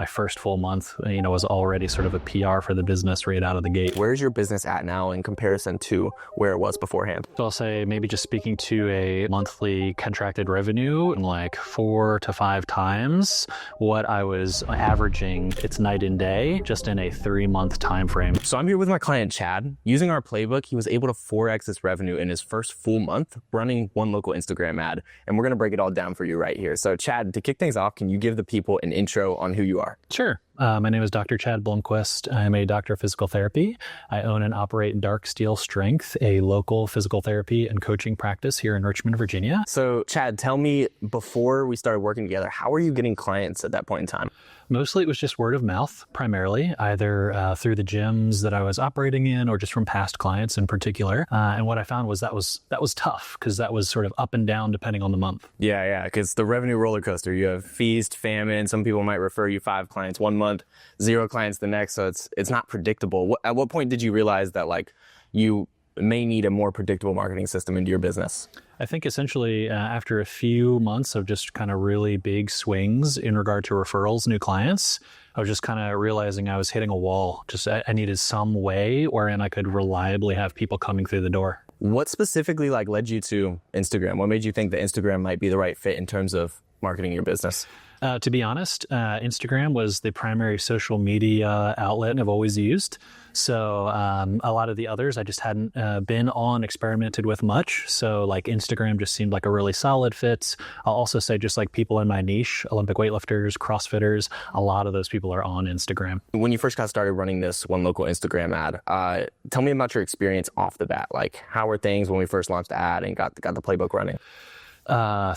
my first full month, was already sort of a PR for the business right out of the gate. Where's your business at now in comparison to where it was beforehand? So I'll say maybe just speaking to a monthly contracted revenue, like 4 to 5 times what I was averaging. It's night and day, just in a 3-month time frame. So I'm here with my client, Chad. Using our playbook, he was able to 4X his revenue in his first full month running one local Instagram ad. And we're going to break it all down for you right here. So Chad, to kick things off, can you give the people an intro on who you are? Sure. My name is Dr. Chad Blomquist. I'm a doctor of physical therapy. I own and operate Dark Steel Strength, a local physical therapy and coaching practice here in Richmond, Virginia. So Chad, tell me, before we started working together, how were you getting clients at that point in time? Mostly it was just word of mouth, primarily, either through the gyms that I was operating in or just from past clients in particular. And what I found was that was tough because that was sort of up and down depending on the month. Yeah, because the revenue roller coaster, you have feast, famine. Some people might refer you 5 clients one month, 0 clients the next. So it's not predictable. At what point did you realize that you may need a more predictable marketing system into your business? I think essentially after a few months of just kind of really big swings in regard to referrals, new clients, I was just kind of realizing I was hitting a wall. Just I needed some way wherein I could reliably have people coming through the door. What specifically led you to Instagram? What made you think that Instagram might be the right fit in terms of marketing your business? To be honest, Instagram was the primary social media outlet I've always used. So a lot of the others I just hadn't been on, experimented with much. So Instagram just seemed like a really solid fit. I'll also say just people in my niche, Olympic weightlifters, CrossFitters, a lot of those people are on Instagram. When you first got started running this one local Instagram ad, tell me about your experience off the bat. How were things when we first launched the ad and got the playbook running?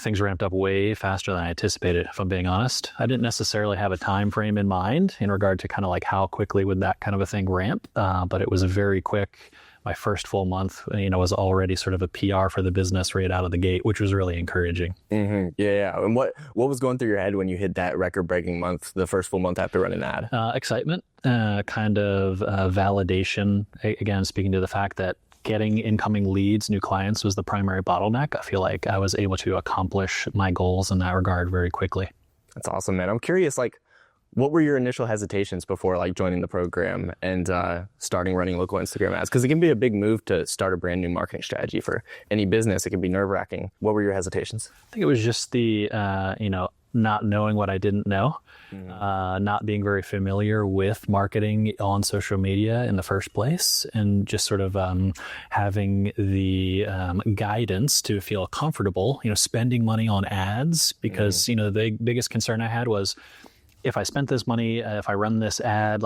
Things ramped up way faster than I anticipated, if I'm being honest. I didn't necessarily have a time frame in mind in regard to kind of how quickly would that kind of a thing ramp, but it was very quick. My first full month, was already sort of a PR for the business right out of the gate, which was really encouraging. Mm-hmm. Yeah. And what was going through your head when you hit that record-breaking month, the first full month after running the ad? Excitement, kind of validation. Again, speaking to the fact that getting incoming leads, new clients was the primary bottleneck. I feel like I was able to accomplish my goals in that regard very quickly. That's awesome, man. I'm curious, what were your initial hesitations before joining the program and starting running local Instagram ads? Because it can be a big move to start a brand new marketing strategy for any business. It can be nerve-wracking. What were your hesitations? I think it was just the, not knowing what I didn't know, not being very familiar with marketing on social media in the first place, and just sort of having the guidance to feel comfortable, spending money on ads, because, the biggest concern I had was, if I spent this money, if I run this ad,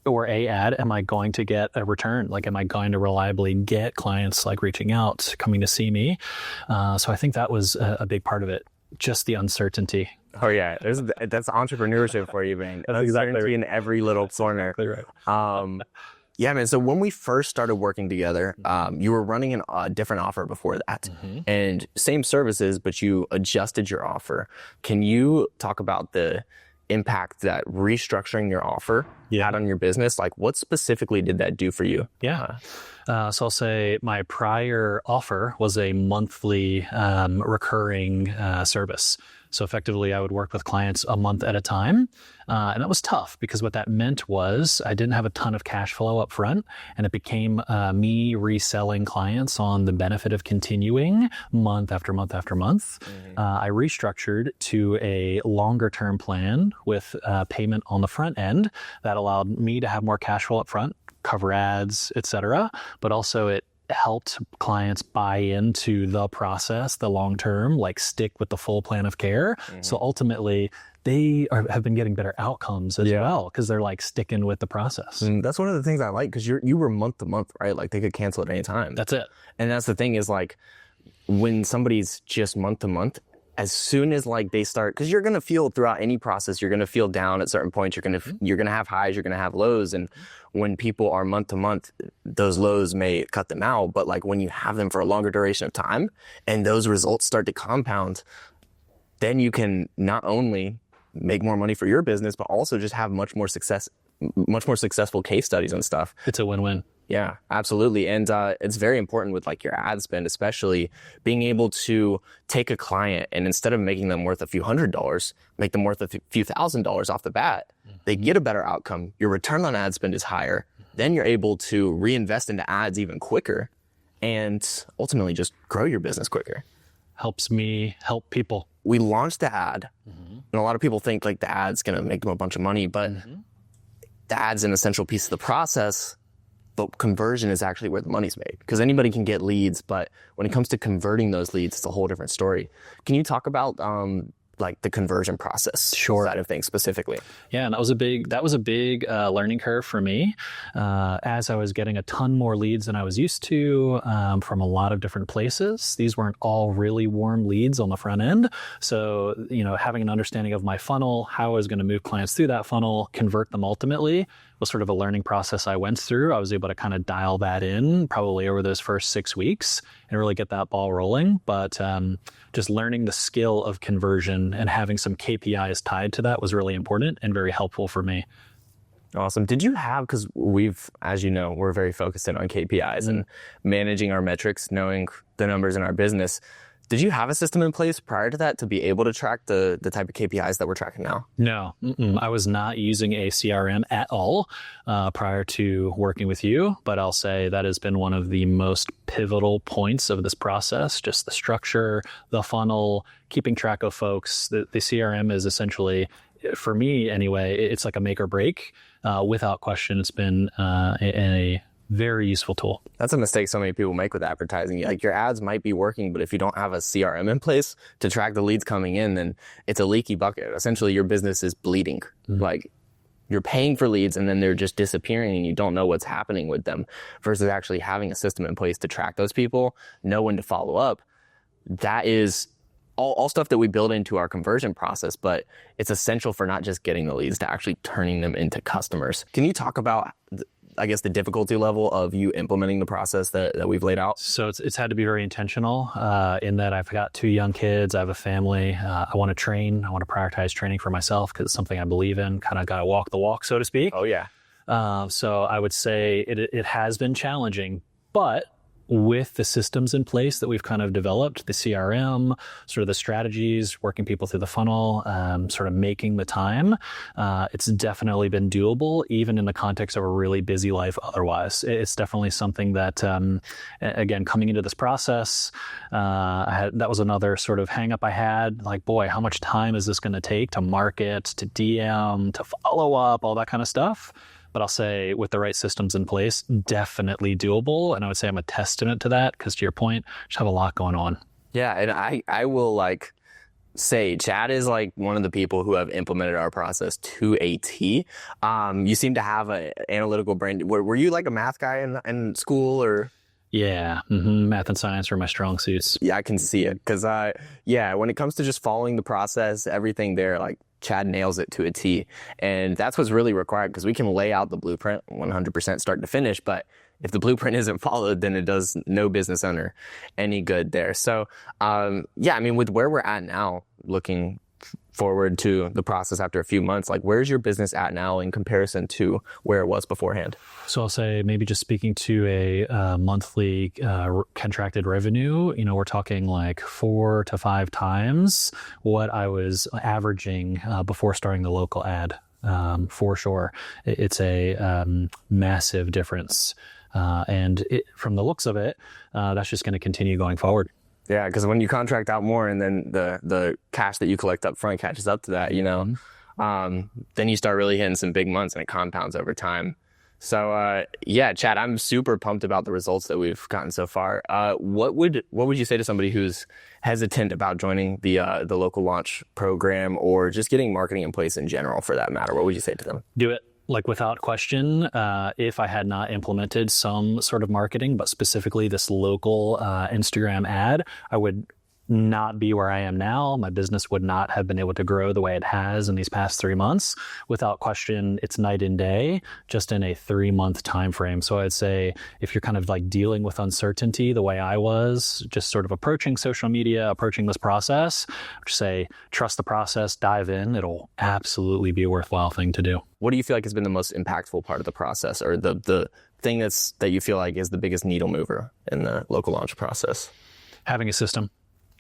or a ad, am I going to get a return? Am I going to reliably get clients reaching out, coming to see me? So I think that was a big part of it, just the uncertainty. Oh yeah, that's entrepreneurship for you, man. That's exactly right. In every little corner. Exactly right. Yeah, man. So when we first started working together, you were running a different offer before that, and same services, but you adjusted your offer. Can you talk about the impact that restructuring your offer had on your business? What specifically did that do for you? Yeah. So I'll say my prior offer was a monthly recurring service. So effectively, I would work with clients a month at a time. And that was tough because what that meant was I didn't have a ton of cash flow up front, and it became me reselling clients on the benefit of continuing month after month after month. I restructured to a longer term plan with payment on the front end that allowed me to have more cash flow up front, cover ads, etc. But also it helped clients buy into the process, the long term, stick with the full plan of care. So ultimately, they have been getting better outcomes as well because they're sticking with the process. And that's one of the things I like, because you were month to month, right? They could cancel at any time. That's it. And that's the thing is when somebody's just month to month, as soon as they start, because you're going to feel throughout any process, you're going to feel down at certain points. You're going to have highs, you're going to have lows. And when people are month to month, those lows may cut them out. But when you have them for a longer duration of time and those results start to compound, then you can not only make more money for your business, but also just have much more successful case studies and stuff. It's a win-win. Yeah, absolutely. And it's very important with like your ad spend, especially being able to take a client and instead of making them worth a few $100s, make them worth a few $1,000s off the bat. They get a better outcome. Your return on ad spend is higher. Then you're able to reinvest into ads even quicker and ultimately just grow your business quicker. Helps me help people. We launched the ad, and a lot of people think like the ad's going to make them a bunch of money, but the ad's an essential piece of the process. But conversion is actually where the money's made because anybody can get leads. But when it comes to converting those leads, it's a whole different story. Can you talk about like the conversion process side of things specifically? Yeah, and that was a big learning curve for me as I was getting a ton more leads than I was used to from a lot of different places. These weren't all really warm leads on the front end. So, having an understanding of my funnel, how I was going to move clients through that funnel, convert them ultimately was sort of a learning process I went through. I was able to kind of dial that in probably over those first 6 weeks and really get that ball rolling. But just learning the skill of conversion and having some KPIs tied to that was really important and very helpful for me. Awesome. Did you have, because as you know, we're very focused in on KPIs and managing our metrics, knowing the numbers in our business. Did you have a system in place prior to that to be able to track the type of KPIs that we're tracking now? No, I was not using a CRM at all prior to working with you, but I'll say that has been one of the most pivotal points of this process, just the structure, the funnel, keeping track of folks. The CRM is essentially, for me anyway, it's like a make or break. Without question, it's been a very useful tool. That's a mistake so many people make with advertising. Like your ads might be working, but if you don't have a CRM in place to track the leads coming in, then it's a leaky bucket. Essentially, your business is bleeding. Like you're paying for leads and then they're just disappearing and you don't know what's happening with them versus actually having a system in place to track those people, know when to follow up. That is all stuff that we build into our conversion process, but it's essential for not just getting the leads to actually turning them into customers. Can you talk about I guess the difficulty level of you implementing the process that we've laid out? So it's had to be very intentional in that I've got 2 young kids, I have a family, I want to train, I want to prioritize training for myself because it's something I believe in, kind of got to walk the walk, so to speak. Oh yeah. So I would say it has been challenging, but with the systems in place that we've kind of developed, the CRM, sort of the strategies, working people through the funnel, sort of making the time, it's definitely been doable, even in the context of a really busy life otherwise. It's definitely something that, again, coming into this process, that was another sort of hang up I had, like, boy, how much time is this going to take to market, to DM, to follow up, all that kind of stuff. But I'll say with the right systems in place, definitely doable. And I would say I'm a testament to that because to your point, just have a lot going on. Yeah. And I will say Chad is one of the people who have implemented our process to a T. You seem to have an analytical brain. Were you like a math guy in school or? Yeah. Math and science are my strong suits. Yeah, I can see it. Because when it comes to just following the process, everything there, Chad nails it to a T. And that's what's really required because we can lay out the blueprint 100% start to finish. But if the blueprint isn't followed, then it does no business owner any good there. So, with where we're at now, looking forward to the process after a few months, where's your business at now in comparison to where it was beforehand? So I'll say maybe just speaking to a monthly contracted revenue, we're talking 4 to 5 times what I was averaging before starting the local ad, for sure. It's a massive difference. And from the looks of it, that's just going to continue going forward. Yeah, because when you contract out more and then the cash that you collect up front catches up to that, then you start really hitting some big months and it compounds over time. So, Chad, I'm super pumped about the results that we've gotten so far. What would you say to somebody who's hesitant about joining the local launch program or just getting marketing in place in general for that matter? What would you say to them? Do it. Without question, if I had not implemented some sort of marketing, but specifically this local Instagram ad, I would not be where I am now. My business would not have been able to grow the way it has in these past 3 months. Without question, it's night and day, just in a 3-month time frame. So I'd say if you're kind of like dealing with uncertainty the way I was, just sort of approaching social media, approaching this process, just say, trust the process, dive in. It'll absolutely be a worthwhile thing to do. What do you feel like has been the most impactful part of the process, or the thing that you feel like is the biggest needle mover in the local launch process? Having a system.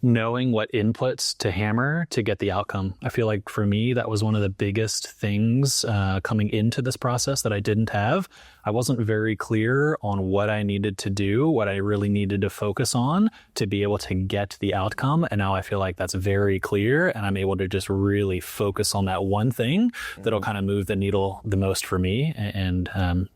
Knowing what inputs to hammer to get the outcome. I feel like for me, that was one of the biggest things coming into this process that I didn't have. I wasn't very clear on what I needed to do, what I really needed to focus on to be able to get the outcome. And now I feel like that's very clear, and I'm able to just really focus on that one thing that'll kind of move the needle the most for me. And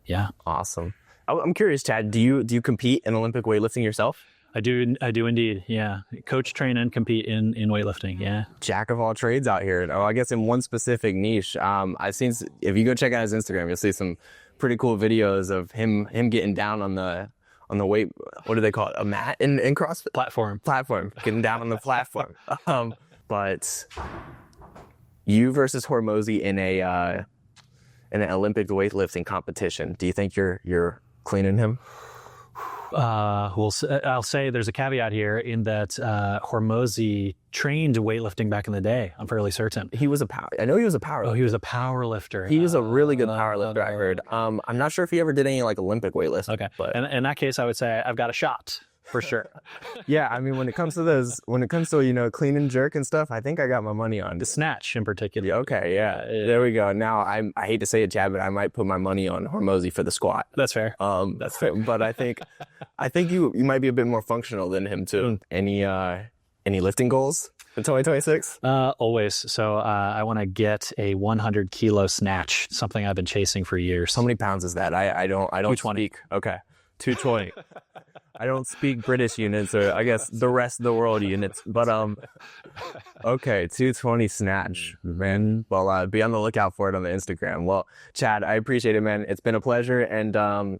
yeah. Awesome. I'm curious, Chad, do you compete in Olympic weightlifting yourself? I do indeed. Yeah. Coach, train, and compete in weightlifting. Yeah. Jack of all trades out here. Oh, I guess in one specific niche. I've seen, if you go check out his Instagram, you'll see some pretty cool videos of him getting down on the weight, what do they call it? A mat in CrossFit? Platform. Getting down on the platform. But you versus Hormozy in an Olympic weightlifting competition, do you think you're cleaning him? I'll say there's a caveat here in that Hormozy trained weightlifting back in the day. I'm fairly certain. I know he was a power lifter. Oh, he was a power lifter. He was a really good power lifter, I heard. I'm not sure if he ever did any like Olympic weightlifting. Okay. But in that case, I would say I've got a shot. For sure. Yeah, I mean, when it comes to clean and jerk and stuff, I think I got my money on the snatch in particular. Okay, yeah, there we go. Now I hate to say it, Chad, but I might put my money on Hormozy for the squat. That's fair. That's fair. But I think you might be a bit more functional than him too. Any lifting goals in 2026? Always. So I want to get a 100 kilo snatch, something I've been chasing for years. How many pounds is that? I don't 220. speak. Okay, 220. I don't speak British units, or I guess the rest of the world units, but okay, 220 snatch, man. Well, be on the lookout for it on the Instagram. Well, Chad, I appreciate it, man. It's been a pleasure, and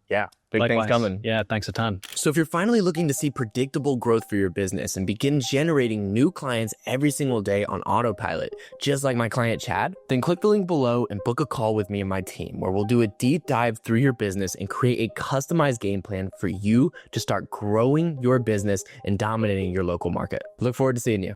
yeah, big Likewise. things coming. Yeah, thanks a ton. So if you're finally looking to see predictable growth for your business and begin generating new clients every single day on autopilot, just like my client Chad, then click the link below and book a call with me and my team, where we'll do a deep dive through your business and create a customized game plan for you to start growing your business and dominating your local market. Look forward to seeing you.